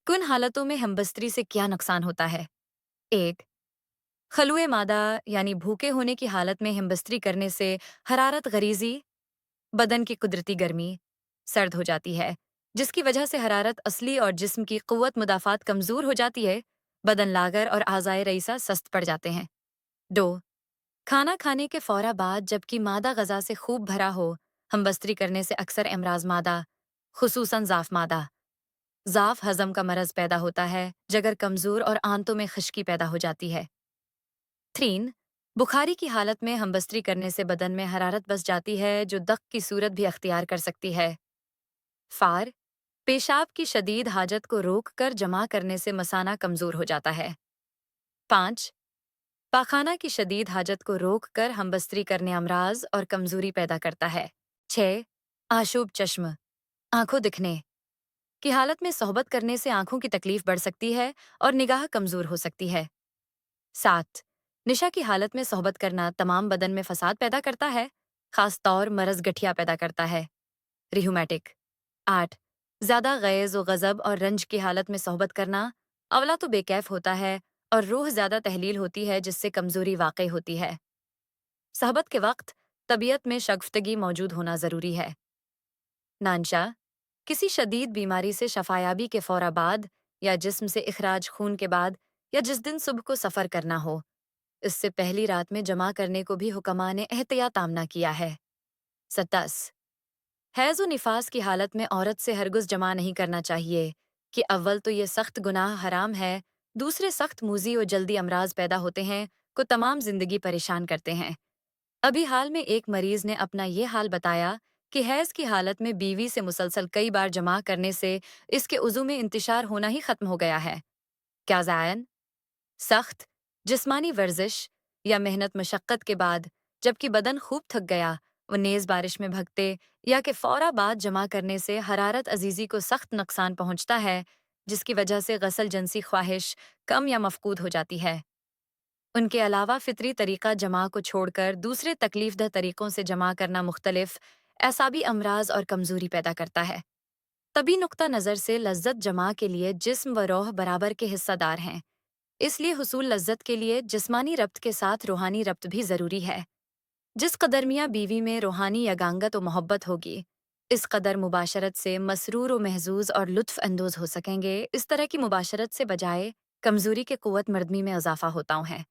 किन हालतों में हमबस्तरी से क्या नुकसान होता है? एक, खलुए मादा यानी भूखे होने की हालत में हमबस्तरी करने से हरारत गरीजी, बदन की कुदरती गर्मी, सर्द हो जाती है, जिसकी वजह से हरारत असली और जिस्म की कुव्वत मुदाफ़ात कमज़ोर हो जाती है, बदन लागर और आज़ाए रईसा सस्त पड़ जाते हैं। 2, खाना खाने के फ़ौरा बाद जबकि मादा ग़ज़ा से खूब भरा हो, हमबस्तरी करने से अक्सर अमराज़ मादा, खुसूसन ज़ाफ़ मादा, ज़ाफ़ हज़म का मरज़ पैदा होता है, जगर कमज़ोर और आंतों में खश्की पैदा हो जाती है। 3, बुखारी की हालत में हमबस्तरी करने से बदन में हरारत बस जाती है, जो दख्त की सूरत भी अख्तियार कर सकती है। 4, पेशाब की शदीद हाजत को रोक कर जमा करने से मसाना कमज़ोर हो जाता है। 5, पाखाना की शदीद हाजत को रोक कर हमबस्तरी करने अमराज और कमज़ोरी पैदा करता है। 6, आशूब चश्म, आंखों दिखने की हालत में सोहबत करने से आंखों की तकलीफ बढ़ सकती है और निगाह कमज़ोर हो सकती है। 7, निशा की हालत में सोहबत करना तमाम बदन में फसाद पैदा करता है, खास तौर मरज़ गठिया पैदा करता है। रिहुमैटिक। 8, ज़्यादा गैज़ व गज़ब और रंज की हालत में सोहबत करना, अवला तो बेकैफ होता है और रूह ज़्यादा तहलील होती है, जिससे कमज़ोरी वाक़ई होती है। सहबत के वक्त तबीयत में शगफ्तगी मौजूद होना ज़रूरी है। नानशा, किसी शदीद बीमारी से शफायाबी के फ़ौरा बाद या जिस्म से इखराज खून के बाद या जिस दिन सुबह को सफ़र करना हो, इससे पहली रात में जमा करने को भी हुक्मा ने एहतियात आमना किया है। 27, हैज़ व निफास की हालत में औरत से हरगिज़ जमा नहीं करना चाहिए कि अव्वल तो ये सख्त गुनाह हराम है, दूसरे सख्त मूजी और जल्दी अमराज पैदा होते हैं को तमाम जिंदगी परेशान करते हैं। अभी हाल में एक मरीज ने अपना ये हाल बताया कि हैज़ की हालत में बीवी से मुसलसल कई बार जमा करने से इसके उज़ू में इंतशार होना ही खत्म हो गया है। क्या ज़ायन? सख्त जिस्मानी वर्जिश या मेहनत मशक्क़त के बाद जबकि बदन खूब थक गया वो नेज़ बारिश में भगते या कि फ़ौरा बाद जमा करने से हरारत अजीज़ी को सख्त नुकसान पहुँचता है, जिसकी वजह से गसल जंसी ख्वाहिश कम या मफकूद हो जाती है। उनके अलावा फितरी तरीक़ा जमा को छोड़कर दूसरे तकलीफ़दह तरीक़ों से जमा करना मुख्तलिफ एसाबी अमराज और कमज़ोरी पैदा करता है। तभी नुक्ता नज़र से लज्जत जमा के लिए जिस्म व रूह बराबर के हिस्सादार हैं, इसलिए हुसूल लज्जत के लिए जिस्मानी रब्त के साथ रूहानी रब्त भी ज़रूरी है। जिस कदर मियाँ बीवी में रूहानी यगांगत व मोहब्बत होगी, इस कदर मुबाशरत से मसरूर व महजूज और लुत्फ़ अंदोज़ हो सकेंगे। इस तरह की मुबाशरत से बजाय कमज़ोरी के कुव्वत मर्दमी में इजाफ़ा होता है।